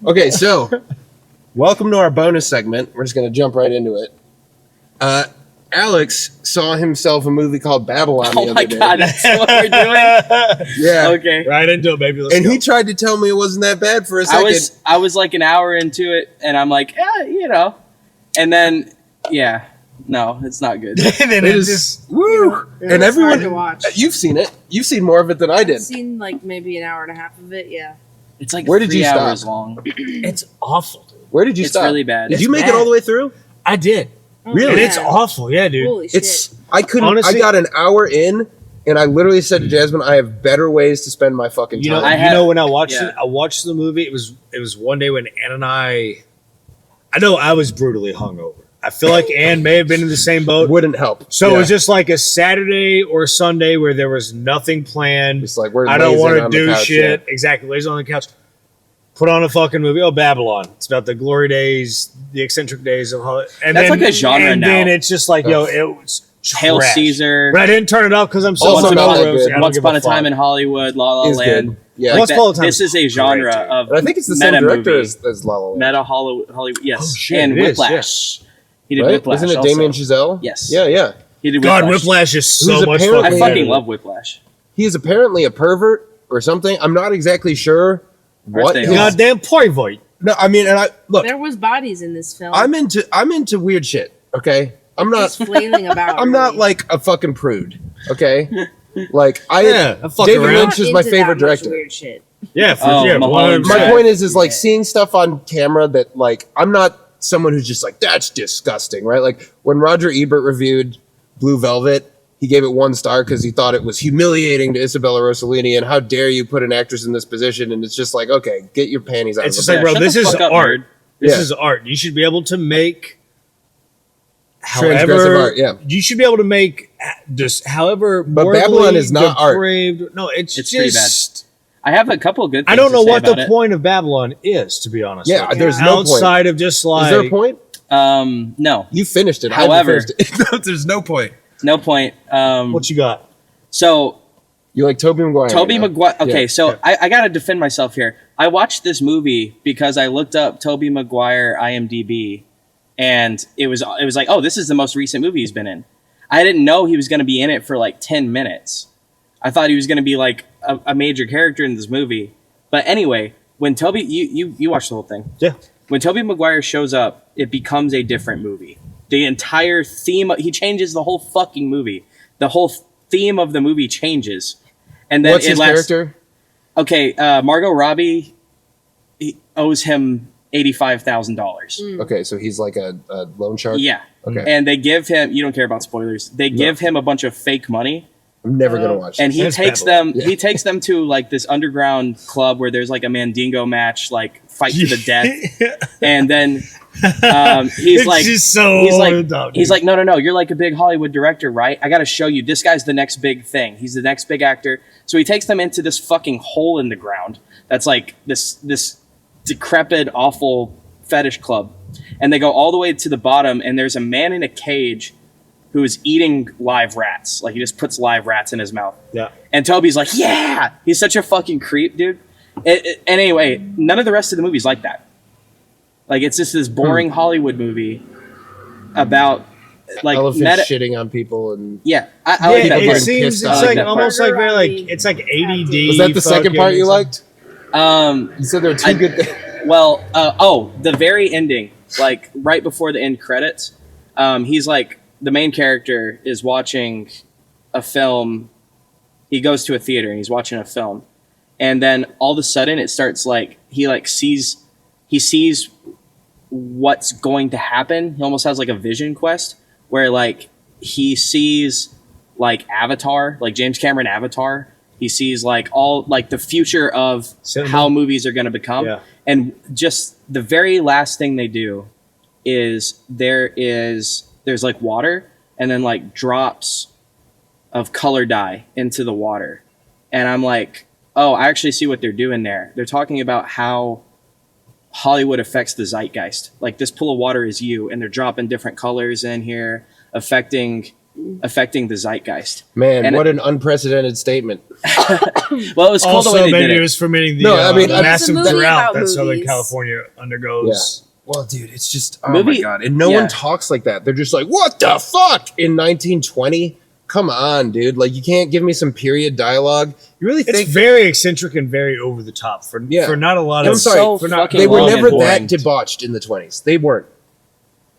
Okay, so welcome to our bonus segment. We're just going to jump right into it. Alex saw himself a movie called Babylon the other day. Oh my God, that's what we're doing? Yeah. Okay. Right into it, baby. Let's and go. he tried to tell me it wasn't that bad for a second. I was like an hour into it, and I'm like, you know. And then, yeah. No, it's not good. And then it is, woo! And everyone, to watch. You've seen it. You've seen more of it than I did. I've seen like maybe an hour and a half of it, yeah. It's like Where did 3 you hours stop? long. It's awful, dude. Where did you stop? It's really bad. Did you make it all the way through? I did. Oh, Really? And it's awful. Yeah, dude. Holy shit. I couldn't. Honestly, I got an hour in, and I literally said to Jasmine, "I have better ways to spend my fucking time." You know, when I watched it, I watched the movie. It was one day when Ann and I know I was brutally hungover. I feel like Ann may have been in the same boat. Wouldn't help. So it was just like a Saturday or Sunday where there was nothing planned. It's like we're I don't want to do couch, shit. Yeah. Exactly. Lays on the couch. Put on a fucking movie. Oh, Babylon. It's about the glory days, the eccentric days of Hollywood. And That's then, like a genre and now. then it's just like, yo, it was Hail trash. Caesar. But I didn't turn it off because I'm so Also not that hungover. good. I don't Once give Upon a fuck. Time in Hollywood, La La Is Land. good. Yeah. Like Once Upon a Time this is a genre great, of But I think it's the same meta director movie. as La La Land. Meta Hollywood. Yes. Oh, shit, and it is, Whiplash. He did Right? Whiplash. Isn't it also. Damien Chazelle? Yes. Yeah, yeah. He did God, Whiplash. Whiplash is so Who's much apparently- fucking I fucking good. love Whiplash. He is apparently a pervert or something. I'm not exactly sure what. they his- all. Goddamn pervert. No, I mean, and I look. There was bodies in this film. I'm into weird shit. Okay, I'm not. Just flailing about. I'm not really. like a fucking prude. Okay, like Yeah, I fuck David around. Lynch is Not my into favorite that much director. Weird shit. Yeah, for Oh, sure. Mulholland 100%. My Drive. point is like seeing stuff on camera that like I'm not someone who's just like that's disgusting, right? Like when Roger Ebert reviewed Blue Velvet, he gave it 1 star because he thought it was humiliating to Isabella Rossellini and how dare you put an actress in this position? And it's just like, okay, get your panties out It's of just the like, bag. bro, Shut this the is fuck up, art. nerd. This Yeah. is art. You should be able to make Transgressive however art, yeah. you should be able to make just however But morally Babylon is not art. depraved. No, it's It's pretty just I have a couple of good things I don't know to say what about the it. point of Babylon is, to be honest. Yeah, with you. there's no point. outside of just like Is there a point? No. You finished it. However- I haven't finished it. There's no point. No point. what you got. So You like Tobey Maguire? Toby now? Maguire. Okay, Yeah. so I gotta defend myself here. I watched this movie because I looked up Toby Maguire IMDb, and it was like, oh, this is the most recent movie he's been in. I didn't know he was going to be in it for like 10 minutes. I thought he was going to be like a major character in this movie. But anyway, when Toby, you watched the whole thing. Yeah. When Toby Maguire shows up, it becomes a different movie. The entire theme, he changes the whole fucking movie. The whole theme of the movie changes. And then What's his character? Okay, Margot Robbie owes him $85,000. Okay, so he's like a loan shark. Yeah. Okay. And they give him, you don't care about spoilers, they give him a bunch of fake money. I'm never gonna watch. And this. he That's takes Babylon. them. Yeah. He takes them to like this underground club where there's like a Mandingo match, like fight to the death. And then he's It's like, just so he's like, over the top, he's dude. like, no. You're like a big Hollywood director, right? I got to show you. This guy's the next big thing. He's the next big actor. So he takes them into this fucking hole in the ground. That's like this decrepit, awful fetish club, and they go all the way to the bottom. And there's a man in a cage who is eating live rats. Like he just puts live rats in his mouth. Yeah. And Toby's like, yeah, he's such a fucking creep, dude. And anyway, none of the rest of the movie's like that. Like it's just this boring Hollywood movie about like elephants shitting on people and Yeah, I like Yeah, that it part. seems pissed it's off. like that almost part. like very like it's like ADD. was that the second part you liked? You said there were two I- good things. Well, the very ending, like right before the end credits, he's like the main character is watching a film. He goes to a theater and he's watching a film, and then all of a sudden it starts like he sees what's going to happen. He almost has like a vision quest where like he sees like Avatar, like James Cameron Avatar. He sees like all like the future of Cinema. how movies are going to become. Yeah. And just the very last thing they do is there's like water and then like drops of color dye into the water. And I'm like, oh, I actually see what they're doing there. They're talking about how Hollywood affects the zeitgeist. Like this pool of water is you, and they're dropping different colors in here, affecting affecting the zeitgeist. Man, And what an unprecedented statement. Well, it was cool the way Also, they did maybe it it. was fermenting the No, I mean, massive it's a movie drought about that Southern movies. California undergoes. Well, dude, it's just oh Movie- my god, and no yeah. one talks like that. They're just like, "What the fuck?" In 1920, come on, dude. Like, you can't give me some period dialogue. You really It's think very eccentric and very over the top for not a lot of. I'm sorry, so for not, fucking they were long never and that boring. debauched in the 20s? They weren't.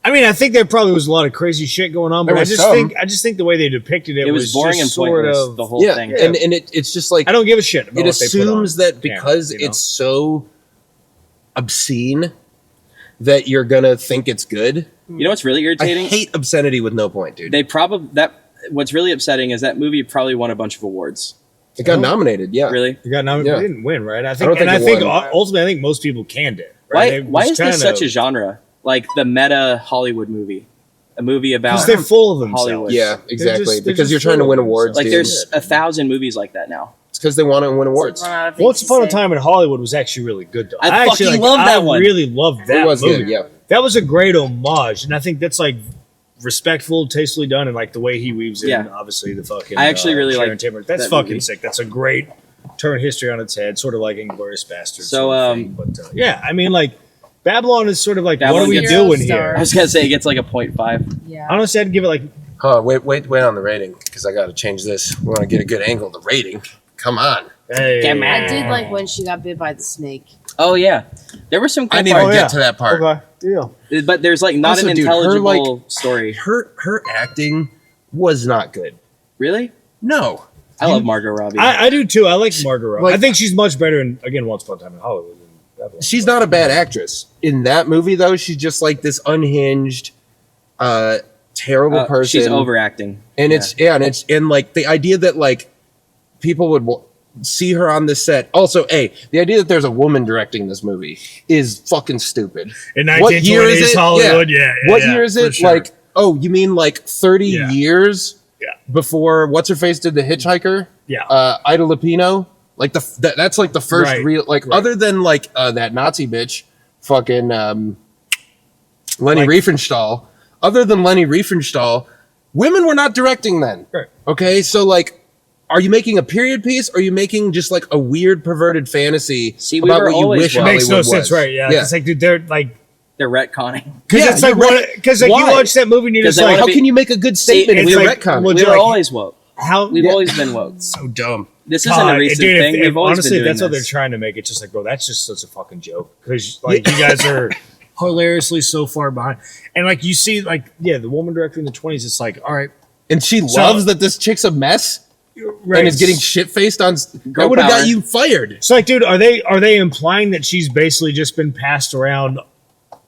I mean, I think there probably was a lot of crazy shit going on, There but was some. I just think the way they depicted it, It was boring and just sort pointless. of. The whole Yeah, thing. and it's just like I don't give a shit. About it what they put on assumes that camera, because you know? it's so obscene that you're gonna think it's good. You know what's really I irritating? hate obscenity with no point, dude. They probably that. What's really upsetting is that movie probably won a bunch of awards. It got nominated, yeah. Really? You got nominated. Yeah. They didn't win, right? I don't think, think it won. ultimately, I think most people canned it. Right? Why is this such a genre? Like the meta Hollywood movie, a movie about Because they're full of themselves. Hollywood. Yeah, exactly. they're Because just you're trying to full win of awards, like dude. there's 1,000 movies like that now. It's because they want to win awards. Once upon a time in Hollywood was actually really good, though. I actually, fucking love that one. I really loved that It was movie. good, yeah. That was a great homage, and I think that's like respectful, tastefully done, and like the way he weaves in, Yeah. obviously the fucking. I actually really Sharon like Tate. That's that fucking movie. sick. That's a great turn history on its head, sort of like Inglourious Basterds. So, sort of thing. But yeah, I mean, like Babylon is sort of like, Babylon what are we gets- doing Hero here? I was gonna say it gets like a 0.5. Yeah. Honestly, I'd give it like Wait on the rating because I got to change this. We want to get a good angle. The rating. Come on. hey. Come on. I did like when she got bit by the snake. Oh yeah, there were some. Cool I didn't even Oh, get yeah. to that part. Okay, deal. but there's like not Also, an dude, her, intelligible story. Her acting was not good. Really? No. I love Margot Robbie. I do too. I like Margot Robbie. Like- I think she's much better in Once Upon a Time in Hollywood than Babylon. She's not a bad actress. In that movie, though, she's just like this unhinged, terrible person. She's overacting. And Yeah. and like the idea that like people would see her on the set. Also, the idea that there's a woman directing this movie is fucking stupid. In What year is 1920s it? Hollywood, yeah. What year is for it? sure. Like, oh, you mean like 30 Yeah. years Yeah. before what's her face did The Hitchhiker? Yeah. Ida Lupino. Like that's like the first Right. real like Right. other than like that Nazi bitch, fucking Lenny Like- Riefenstahl. Other than Lenny Riefenstahl, women were not directing then. Right. Okay, so like, are you making a period piece? Or are you making just like a weird perverted fantasy See, we about were what you always wish woke. Hollywood Makes no was? sense, right? Yeah. It's like, dude, they're like, They're retconning. because Yeah, it's like, you're right. because like you Why? watch that movie and you're 'Cause just they like, wanna How be- can you make a good statement it's if you're like- retconning? well, We you're were like- always woke. how? We've Yeah. always been woke. So dumb. This isn't God, a recent dude, thing. We've always honestly, been doing that's what they're this. trying to make. It's just like, bro, that's just such a fucking joke because like you guys are hilariously so far behind, and like you see, like the woman director in the 20s, it's like, all right, And she loves that this chick's a mess right, and is getting shit faced on. Girl That would have power. got you fired. It's like, dude, are they implying that she's basically just been passed around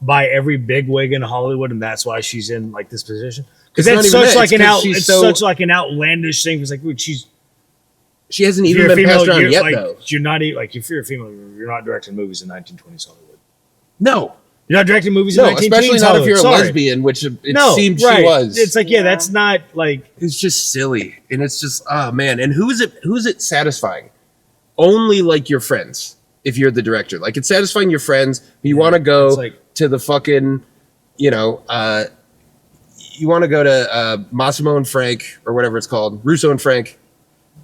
by every bigwig in Hollywood, and that's why she's in like this position? Because It's that's not even such that. like It's an 'cause out. she's It's so- such like an outlandish thing. It's like, dude, She hasn't if even you're a been female, passed around you're, yet, like, though. you're not like if you're a female, you're not directing movies in 1920s Hollywood. No, You're not directing movies no, in 1920s especially not if Hollywood. you're a Sorry. lesbian, which it No, seemed right. she was. It's like, Yeah. that's not like. It's just silly, and it's just oh man. And who's it satisfying? Only like your friends. If you're the director, like it's satisfying your friends. You want to go It's like- to the fucking, you want to go to Massimo and Frank or whatever it's called, Russo and Frank,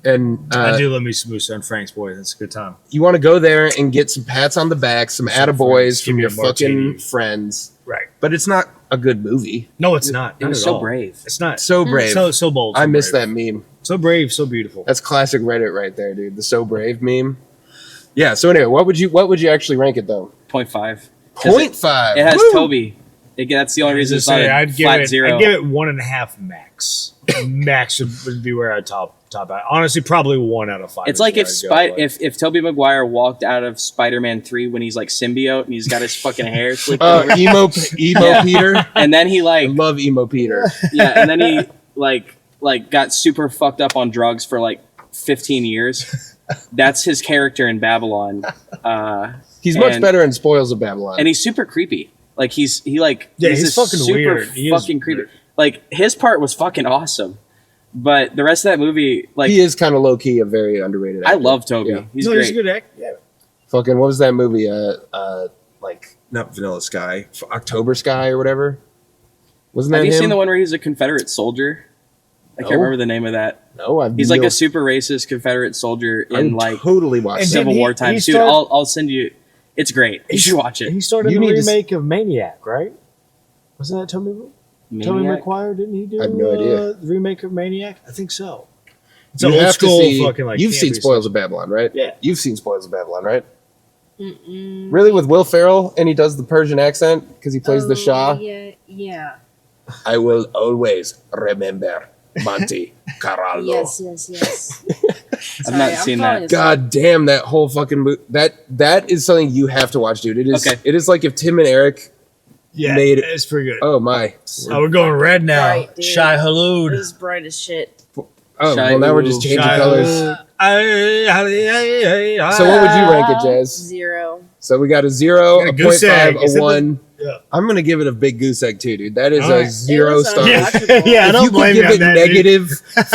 and I do love me some Musa and Frank's boy. That's a good time. you want to go there and get some pats on the back, some attaboys Give from me your a martini. fucking friends. Right. But it's not a good movie. No, it's not. It Not was at so all. brave. It's not. So brave. So bold. I so miss brave. that meme. So brave, so beautiful. That's classic Reddit right there, dude. The so brave meme. Yeah. So anyway, what would you actually rank it though? 0.5. 'Cause 0.5. It has Woo! Toby. That's the only reason it's not a I'd give flat it. zero. I'd give it 1.5 max. Max would be where I top out. Honestly, probably 1 out of 5. It's is like where if I'd go, if Tobey Maguire walked out of Spider-Man 3 when he's like symbiote and he's got his fucking hair slicked over, Emo Yeah. Peter. and then he I like love emo Peter. yeah, and then he like got super fucked up on drugs for like 15 years. That's his character in Babylon. He's much And- better in Spoils of Babylon. And he's super creepy. Like he's Yeah, he's this fucking super weird. He is fucking creepy. weird. Like his part was fucking awesome. But the rest of that movie, like he is kind of low key a very underrated. I actor. love Toby. Yeah. He's no, great. he's a good act. Yeah. Fucking what was that movie? Like not Vanilla Sky, October Sky or whatever. Wasn't that Have you him? seen the one where he's a Confederate soldier? I can't remember the name of that. No, He's like a super racist Confederate soldier in like totally watch Civil War times. Dude, I'll send you. It's great. You should watch it. He started the remake of Maniac, right? Wasn't that Tommy McGuire? Didn't he do I have no idea. The remake of Maniac? I think so. It's You an old have to school see. fucking like. You've seen campy Spoils stuff. of Babylon, right? Yeah. You've seen Spoils of Babylon, right? Really, with Will Ferrell, and he does the Persian accent because he plays the Shah. Yeah. I will always remember Monte Carlo. Yes. I've not seen that. God damn, that whole fucking movie. That is something you have to watch, dude. It is. Okay. It is like if Tim and Eric made it. It's pretty good. Oh my. Oh, we're going red now. Right, dude. Shai It Halud. was bright as shit. Oh well, now we're just changing Shai colors. Halud. So what would you rank it, Jazz? 0. So we got a 0, Yeah, a goose 0.5, egg. Is a it the- 1. Yeah. I'm gonna give it a big goose egg too, dude. That is All a right. 0 It was star. unwatchable. Yeah, I If don't you could blame give you it on that, dude. negative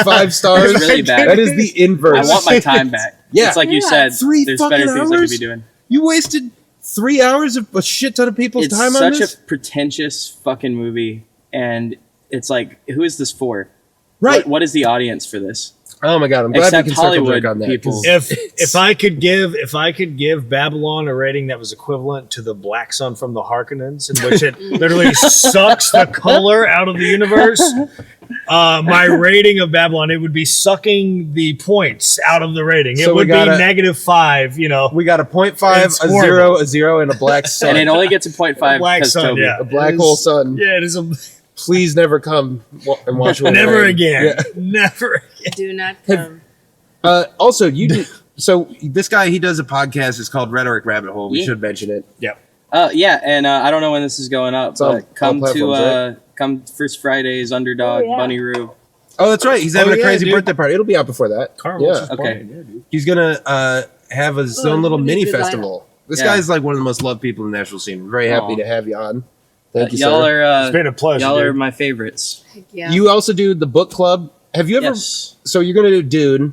5 stars, It's really bad. that is the I inverse. want my time back. Yeah. It's like you Yeah. said. 3 There's fucking better things I could hours? be doing. You wasted 3 hours of a shit ton of people's It's time on such this. a pretentious fucking movie, and it's like, who is this for? Right. What is the audience for this? Oh my god, I'm glad Except we can circle Hollywood jerk on that. people. 'cause If I could give Babylon a rating that was equivalent to the Black Sun from the Harkonnens, in which it literally sucks the color out of the universe, my rating of Babylon, it would be sucking the points out of the rating. It So we would be gotta- -5. You know, we got a 0.5, It's a horrible. 0, a 0, and a black sun. And it only gets a 0.5 Black because Sun, Toby. yeah. a black It is- hole sun. Yeah, it is a Please never come and watch Will never Ferrell. again, Yeah. never. Do not come. Also, you do. So this guy, he does a podcast. It's called Rhetoric Rabbit Hole. We Yeah. should mention it. Yeah, and I don't know when this is going up, It's on but come all to platforms, come First Friday's Underdog Oh, yeah. Bunny Roo. Oh, that's right. He's having a yeah, crazy dude. birthday party. It'll be out before that. Carlos Yeah. is Okay. playing, yeah, dude. He's gonna have his Oh, own little really mini good lineup. festival. This Yeah. guy's like one of the most loved people in the Nashville scene. We're very happy Aw. to have you on. Thank you, Y'all sir. are It's been a pleasure. y'all are dude. my favorites. Heck yeah. You also do the book club. Have you ever? Yes, So you're gonna do Dune.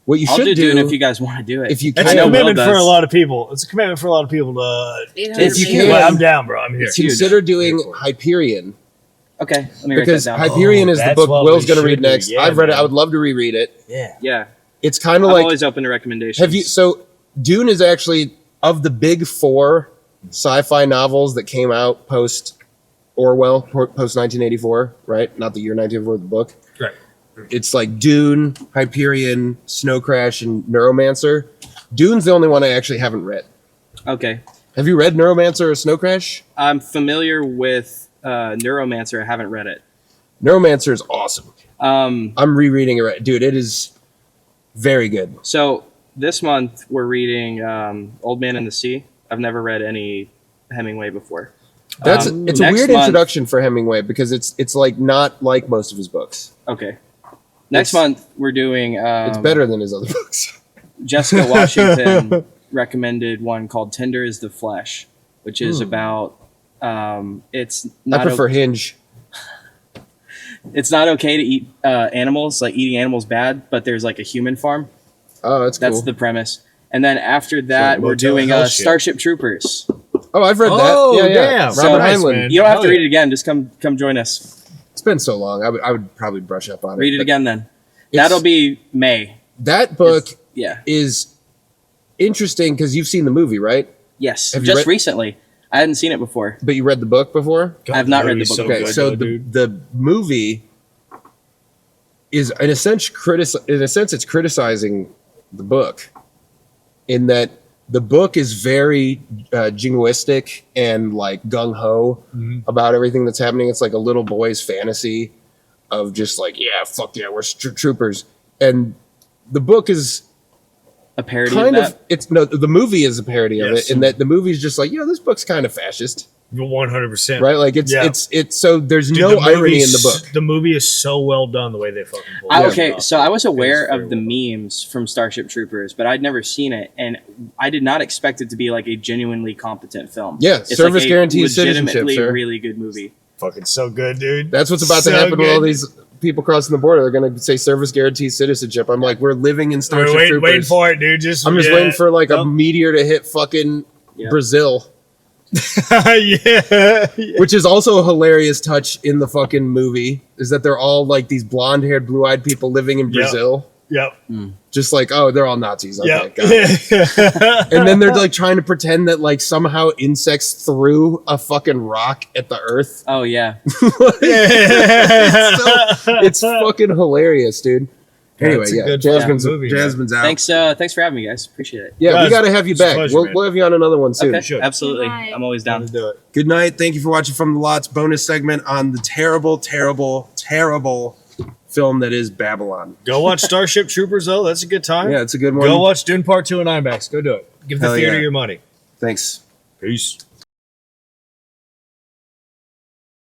What you I'll should do do Dune if you guys want to do it. if you That's can. a I know Will commitment for does. a lot of people. It's a commitment for a lot of people to. 800 if you pages. can- But I'm down, bro. I'm here. huge. consider doing Hyperion, Okay, let me write because that down. Hyperion is the that's book what Will's we gonna should read do. next. Yeah, I've read it. man. I would love to reread it. Yeah. Yeah, It's kind of I'm like always open to recommendations. have you? So Dune is actually of the big 4 sci-fi novels that came out post Orwell, post 1984, right? Not the year 1984, the book. Right. It's like Dune, Hyperion, Snow Crash, and Neuromancer. Dune's the only one I actually haven't read. Okay, Have you read Neuromancer or Snow Crash? I'm familiar with Neuromancer. I haven't read it. Neuromancer is awesome. Um, I'm rereading it right. Dude, it is very good. so this month we're reading Old Man and the Sea. I've never read any Hemingway before. It's a next weird month- introduction for Hemingway because it's like not like most of his books. Okay. Next It's- month we're doing It's better than his other books. Jessica Washington recommended one called Tender is the Flesh, which is about it's I not prefer Hinge. it's not okay to eat animals, like eating animals bad, but there's like a human farm. Oh, that's cool. That's the premise. And then after that, we're Motel doing Hell shit. Starship Troopers. Oh, I've read Oh, that. Yeah, yeah. damn. Robert So nice, Heinlein. man. You don't have Hell to read yeah. it again. Just come join us. It's been so long. I would probably brush up on it. Read it but again then. it's- That'll be May. That book Yeah. is interesting because you've seen the movie, right? Yes. Have you Just read- recently. I hadn't seen it before. But you read the book before? God, I have not the read the movie's book. so Okay, good, so though, the dude. the movie is in a sense it's criticizing the book in that the book is very jingoistic and like gung ho about everything that's happening. It's like a little boy's fantasy of just like, yeah, fuck yeah, we're troopers. And the book is A parody kind of of that. the movie is a parody of Yes. it in that the movie's just like, this book's kind of fascist, 100%. right? Like Yeah. it's so there's Dude, no the irony in the movie's- book. The movie is so well done the way they fucking pull it Okay, off. so I was aware It's very of the well memes from Starship Troopers, but I'd never seen it, and I did not expect it to be like a genuinely competent film. Yeah, It's service like a guarantees citizenship, legitimately sir. really good movie. fucking so good, dude. That's what's about So to happen with all good. these people crossing the border. They're going to say service guarantees citizenship. I'm like, we're living in We're Starship waiting Troopers. for it, dude. Just I'm just yeah. waiting for like a Yep. meteor to hit fucking Yeah. Brazil. Yeah. Which is also a hilarious touch in the fucking movie, is that they're all like these blonde-haired, blue-eyed people living in Brazil. Yep. Just like, oh, they're all Nazis. Okay, Yep. got it. And then they're like trying to pretend that like somehow insects threw a fucking rock at the earth. Oh yeah. It's fucking hilarious, dude. Anyway, It's a yeah, good Jasmine's, fucking movie, man. Jasmine's out. Thanks for having me, guys. Appreciate it. Yeah, we Guys, got to have you it's a back. pleasure, We'll, man. we'll have you on another one soon. Okay, should. absolutely. Good night. I'm always down. To do it. Good night. Thank you for watching From the Lots bonus segment on the terrible, terrible, terrible film that is Babylon. Go watch Starship Troopers, though. That's a good time. Yeah, it's a good one. Go watch Dune Part 2 in IMAX. Go do it. Give the Hell theater yeah. your money. Thanks. Peace.